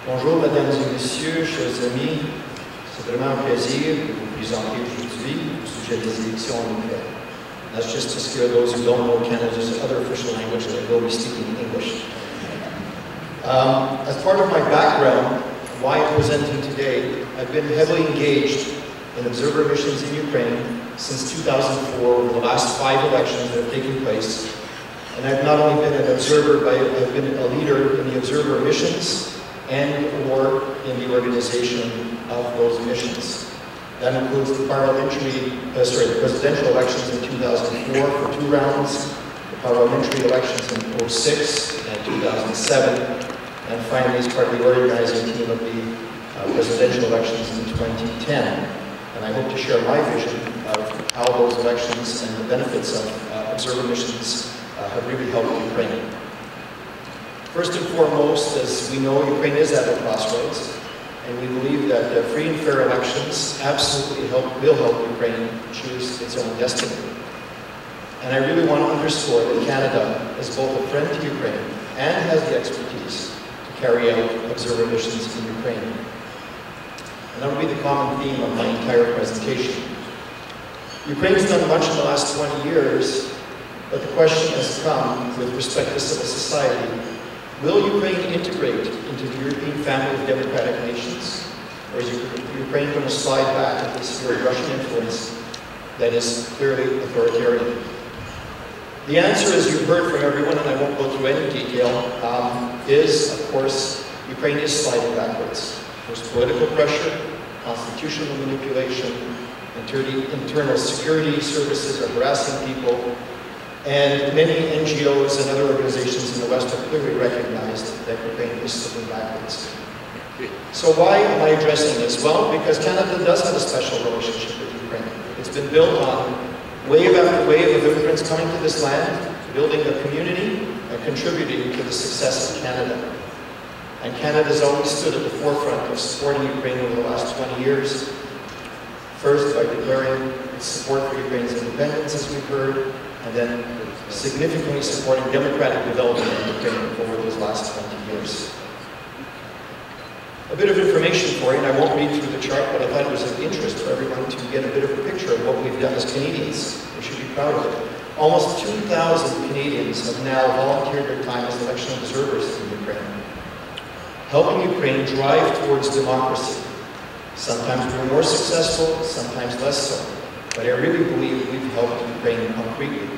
Bonjour, mesdames et messieurs, chers amis. C'est vraiment un plaisir de vous présenter aujourd'hui au sujet des élections en Ukraine. That's just to scare those who don't know Canada's other official language, that I will be speaking English. As part of my background, why I'm presenting today, I've been heavily engaged in observer missions in Ukraine since 2004, over the last 5 elections that have taken place. And I've not only been an observer, but I've been a leader in the observer missions and or in the organization of those missions. That includes the the presidential elections in 2004 for 2 rounds, the parliamentary elections in 2006 and 2007, and finally as part of the organizing team of the presidential elections in 2010. And I hope to share my vision of how those elections and the benefits of observer missions have really helped Ukraine. First and foremost, as we know, Ukraine is at a crossroads, and we believe that free and fair elections absolutely will help Ukraine choose its own destiny. And I really want to underscore that Canada is both a friend to Ukraine and has the expertise to carry out observer missions in Ukraine. And that will be the common theme of my entire presentation. Ukraine's done much in the last 20 years, but the question has come with respect to civil society. Will Ukraine integrate into the European family of democratic nations? Or is Ukraine going to slide back into this very Russian influence that is clearly authoritarian? The answer, as you've heard from everyone, and I won't go through any detail, is, of course, Ukraine is sliding backwards. There's political pressure, constitutional manipulation, internal security services are harassing people, and many NGOs and other organizations in the West have clearly recognized that Ukraine is slipping backwards. So why am I addressing this? Well, because Canada does have a special relationship with Ukraine. It's been built on wave after wave of immigrants coming to this land, building a community, and contributing to the success of Canada. And Canada has always stood at the forefront of supporting Ukraine over the last 20 years. First, by declaring its support for Ukraine's independence, as we've heard, and then significantly supporting democratic development in Ukraine over those last 20 years. A bit of information for you, and I won't read through the chart, but I thought it was of interest for everyone to get a bit of a picture of what we've done as Canadians. We should be proud of it. Almost 2,000 Canadians have now volunteered their time as election observers in Ukraine, helping Ukraine drive towards democracy. Sometimes we're more successful, sometimes less so. But I really believe we've helped Ukraine concretely.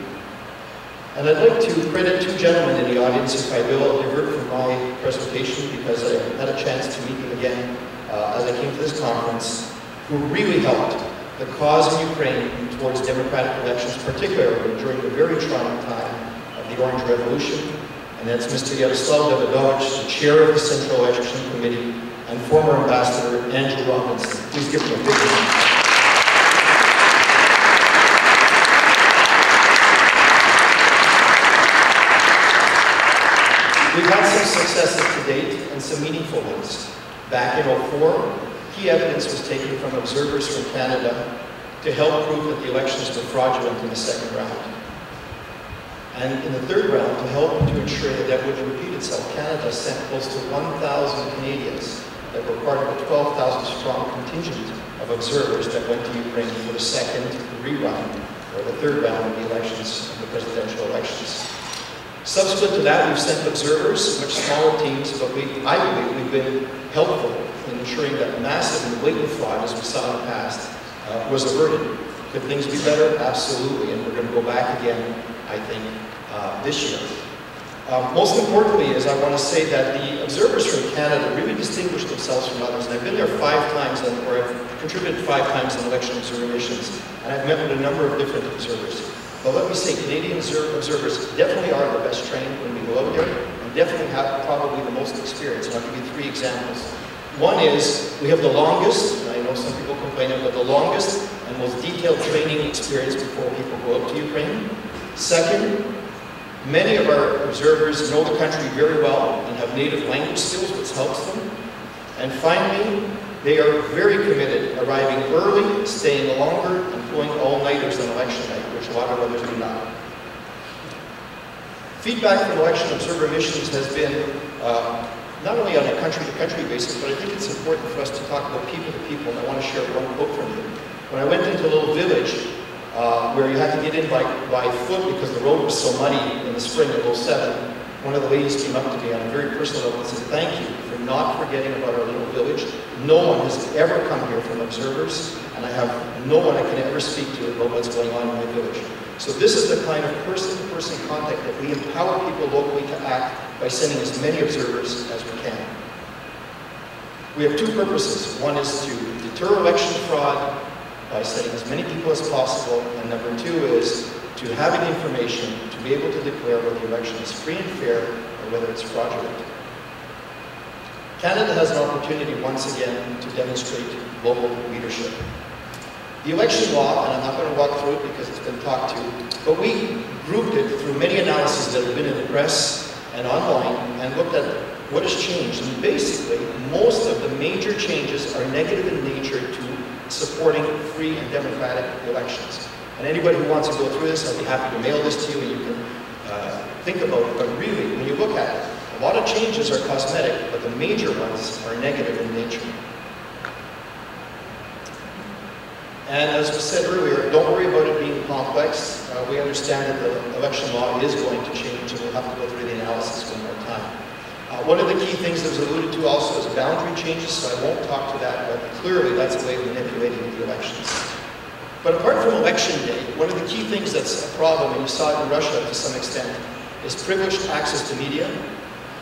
And I'd like to credit 2 gentlemen in the audience, if I will. I'll divert from my presentation because I had a chance to meet them again as I came to this conference, who really helped the cause in Ukraine towards democratic elections, particularly during the very trying time of the Orange Revolution. And that's Mr. Yaroslav Davidovich, the chair of the Central Election Committee, and former Ambassador Andrew Robinson. Please give them a big hand. We've had some successes to date and some meaningful ones. Back in 2004, key evidence was taken from observers from Canada to help prove that the elections were fraudulent in the 2nd round. And in the 3rd round, to help to ensure that that wouldn't repeat itself, Canada sent close to 1,000 Canadians that were part of a 12,000 strong contingent of observers that went to Ukraine for the 2nd rerun, or the 3rd round of the elections, of the presidential elections. Subsequent to that, we've sent observers, much smaller teams, but I believe we've been helpful in ensuring that massive and blatant fraud, as we saw in the past, was averted. Could things be better? Absolutely, and we're going to go back again, I think, this year. Most importantly is I want to say that the observers from Canada really distinguish themselves from others, and I've been there 5 times, or I've contributed 5 times in election observer missions, and I've met with a number of different observers. But let me say, Canadian observers definitely are the best trained when we go out there, and definitely have probably the most experience. And I'll give you 3 examples. One is, we have the longest, and I know some people complain about the longest and most detailed training experience before people go out to Ukraine. Second, many of our observers know the country very well and have native language skills, which helps them. And finally, they are very committed, arriving early, staying longer, and going all-nighters on election night, which a lot of others do not. Feedback from election observer missions has been not only on a country-to-country basis, but I think it's important for us to talk about people to people, and I want to share one quote from you. When I went into a little village where you had to get in by foot because the road was so muddy in the spring of '07, one of the ladies came up to me on a very personal level and said, "Thank you for not forgetting about our little village. No one has ever come here from observers, and I have no one I can ever speak to about what's going on in my village." So this is the kind of person-to-person contact that we empower people locally to act by sending as many observers as we can. We have two purposes. One is to deter election fraud by sending as many people as possible, and number two is to having information to be able to declare whether the election is free and fair or whether it's fraudulent. Canada has an opportunity once again to demonstrate global leadership. The election law, and I'm not going to walk through it because it's been talked to, but we grouped it through many analyses that have been in the press and online and looked at what has changed. And basically, most of the major changes are negative in nature to supporting free and democratic elections. And anybody who wants to go through this, I'll be happy to mail this to you and you can think about it. But really, when you look at it, a lot of changes are cosmetic, but the major ones are negative in nature. And as was said earlier, don't worry about it being complex. We understand that the election law is going to change, and we'll have to go through the analysis one more time. One of the key things that was alluded to also is boundary changes, so I won't talk to that, but clearly that's a way of manipulating the elections. But apart from election day, one of the key things that's a problem, and you saw it in Russia to some extent, is privileged access to media,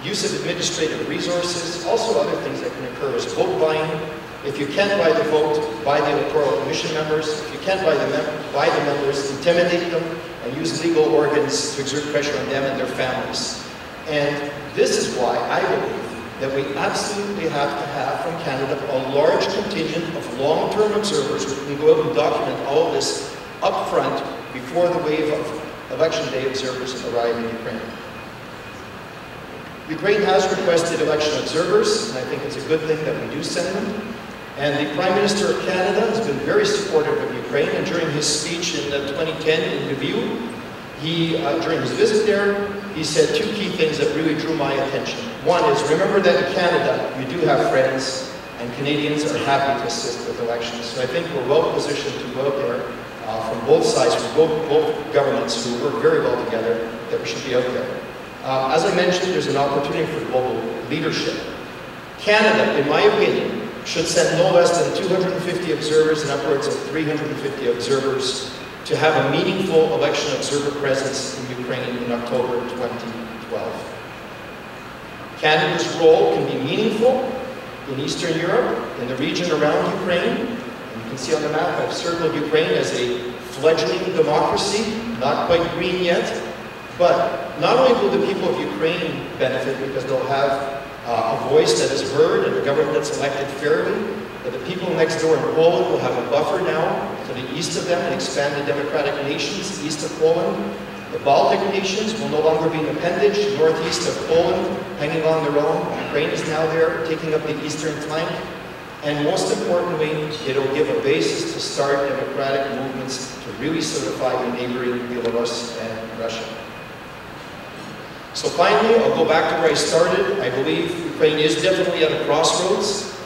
use of administrative resources, also other things that can occur is vote buying. If you can't buy the vote, buy the electoral commission members. If you can't buy the members, intimidate them and use legal organs to exert pressure on them and their families. And this is why I believe that we absolutely have to have from Canada a large contingent of long-term observers who can go out and document all of this up front before the wave of election day observers arrive in Ukraine. Ukraine has requested election observers, and I think it's a good thing that we do send them. And the Prime Minister of Canada has been very supportive of Ukraine, and during his speech in 2010 in Lviv, during his visit there, he said two key things that really drew my attention. One is, remember that in Canada, you do have friends, and Canadians are happy to assist with elections. So I think we're well positioned to go out there from both sides, from both governments who work very well together, that we should be out there. As I mentioned, there's an opportunity for global leadership. Canada, in my opinion, should send no less than 250 observers and upwards of 350 observers to have a meaningful election observer presence in Ukraine in October 2012. Canada's role can be meaningful in Eastern Europe, in the region around Ukraine. And you can see on the map, I've circled Ukraine as a fledgling democracy, not quite green yet. But not only will the people of Ukraine benefit because they'll have a voice that is heard and a government that's elected fairly, but the people next door in Poland will have a buffer now to the east of them and expand the democratic nations east of Poland. The Baltic nations will no longer be an appendage northeast of Poland, hanging on their own. Ukraine is now there, taking up the eastern flank. And most importantly, it'll give a basis to start democratic movements to really solidify the neighboring Belarus and Russia. So finally, I'll go back to where I started. I believe Ukraine is definitely at a crossroads.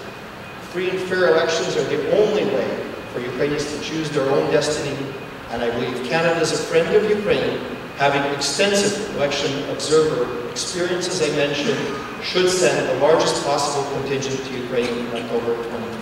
Free and fair elections are the only way for Ukrainians to choose their own destiny. And I believe Canada, as a friend of Ukraine, having extensive election observer experience, as I mentioned, should send the largest possible contingent to Ukraine in October 2020.